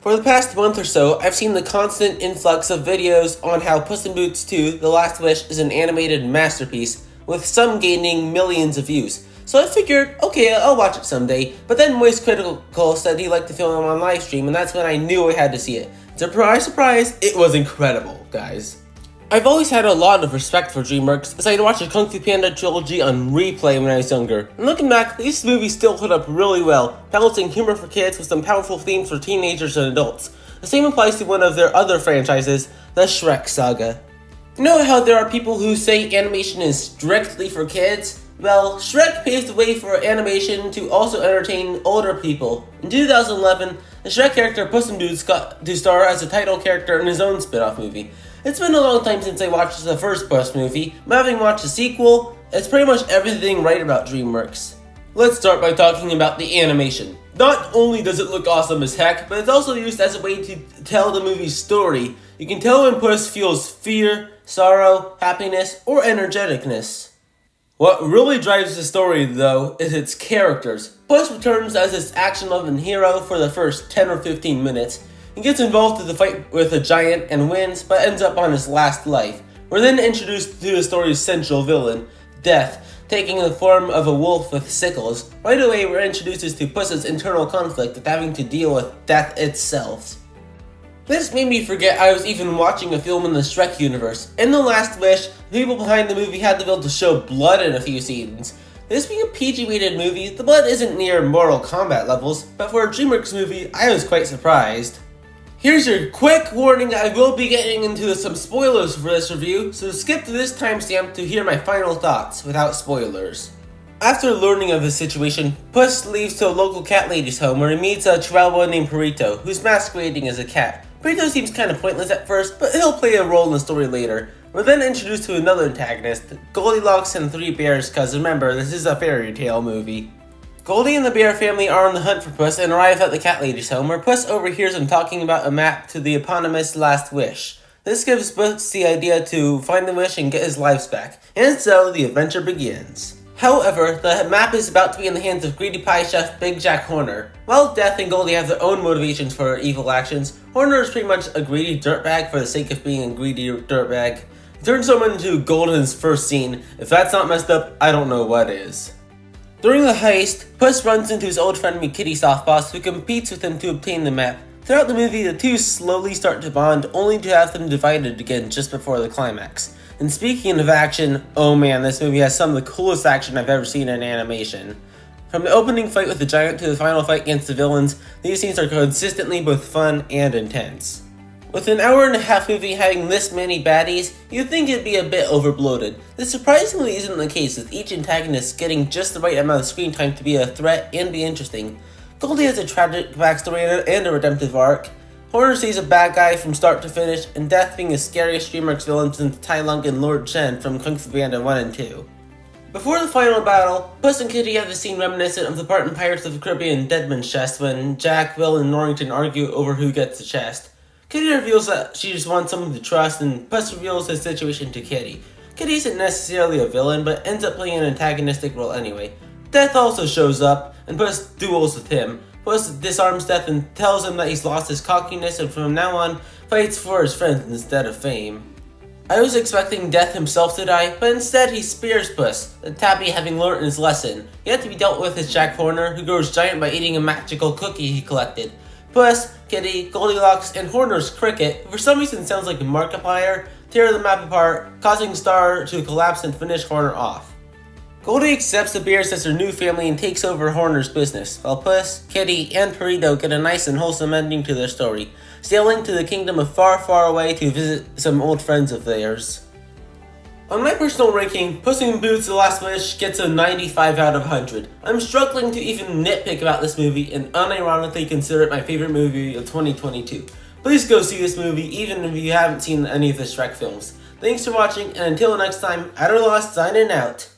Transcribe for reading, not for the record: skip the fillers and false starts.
For the past month or so, I've seen the constant influx of videos on how Puss in Boots 2: The Last Wish is an animated masterpiece, with some gaining millions of views. So I figured, okay, I'll watch it someday, but then Moist Critical said he liked the film on livestream, and that's when I knew I had to see it. Surprise, surprise, it was incredible, guys. I've always had a lot of respect for Dreamworks, as I'd watched the Kung Fu Panda trilogy on replay when I was younger. And looking back, these movies still hold up really well, balancing humor for kids with some powerful themes for teenagers and adults. The same applies to one of their other franchises, the Shrek saga. You know how there are people who say animation is strictly for kids? Well, Shrek paved the way for animation to also entertain older people. In 2011, the Shrek character Puss in Boots got to star as a title character in his own spin-off movie. It's been a long time since I watched the first Puss movie, but having watched the sequel, it's pretty much everything right about Dreamworks. Let's start by talking about the animation. Not only does it look awesome as heck, but it's also used as a way to tell the movie's story. You can tell when Puss feels fear, sorrow, happiness, or energeticness. What really drives the story, though, is its characters. Puss returns as this action-loving hero for the first 10 or 15 minutes. He gets involved in the fight with a giant and wins, but ends up on his last life. We're then introduced to the story's central villain, Death, taking the form of a wolf with sickles. Right away, we're introduced to Puss's internal conflict with having to deal with death itself. This made me forget I was even watching a film in the Shrek universe. In The Last Wish, the people behind the movie had to be able to show blood in a few scenes. This being a PG-rated movie, the blood isn't near Mortal Kombat levels, but for a Dreamworks movie, I was quite surprised. Here's your quick warning, I will be getting into some spoilers for this review, so skip to this timestamp to hear my final thoughts without spoilers. After learning of the situation, Puss leaves to a local cat lady's home where he meets a chihuahua named Perrito, who's masquerading as a cat. Perrito seems kind of pointless at first, but he'll play a role in the story later. We're then introduced to another antagonist, Goldilocks and Three Bears, cause remember, this is a fairy tale movie. Goldie and the bear family are on the hunt for Puss and arrive at the cat lady's home, where Puss overhears them talking about a map to the eponymous Last Wish. This gives Puss the idea to find the wish and get his lives back, and so the adventure begins. However, the map is about to be in the hands of greedy pie chef Big Jack Horner. While Death and Goldie have their own motivations for evil actions, Horner is pretty much a greedy dirtbag for the sake of being a greedy dirtbag. He turns someone into gold in his first scene. If that's not messed up, I don't know what is. During the heist, Puss runs into his old friend Kitty Softboss, who competes with him to obtain the map. Throughout the movie, the two slowly start to bond, only to have them divided again just before the climax. And speaking of action, oh man, this movie has some of the coolest action I've ever seen in animation. From the opening fight with the giant to the final fight against the villains, these scenes are consistently both fun and intense. With an hour and a half movie having this many baddies, you'd think it'd be a bit overbloated. This surprisingly isn't the case, with each antagonist getting just the right amount of screen time to be a threat and be interesting. Goldie has a tragic backstory and a redemptive arc. Horner sees a bad guy from start to finish, and Death being the scariest Dreamworks villain since Tai Lung and Lord Shen from Kung Fu Panda 1 and 2. Before the final battle, Puss and Kitty have a scene reminiscent of the part in Pirates of the Caribbean Deadman's Chest when Jack, Will, and Norrington argue over who gets the chest. Kitty reveals that she just wants someone to trust, and Puss reveals his situation to Kitty. Kitty isn't necessarily a villain, but ends up playing an antagonistic role anyway. Death also shows up, and Puss duels with him. Puss disarms Death and tells him that he's lost his cockiness and from now on, fights for his friends instead of fame. I was expecting Death himself to die, but instead he spares Puss, the tabby having learned his lesson. He had to be dealt with as Jack Horner, who grows giant by eating a magical cookie he collected. Puss, Kitty, Goldilocks, and Horner's Cricket, who for some reason sounds like a Markiplier, tear the map apart, causing Star to collapse and finish Horner off. Goldie accepts the bears as her new family and takes over Horner's business, while Puss, Kitty, and Perrito get a nice and wholesome ending to their story, sailing to the kingdom of far, far away to visit some old friends of theirs. On my personal ranking, Puss in Boots: The Last Wish gets a 95 out of 100. I'm struggling to even nitpick about this movie and unironically consider it my favorite movie of 2022. Please go see this movie even if you haven't seen any of the Shrek films. Thanks for watching, and until next time, Lost signing out.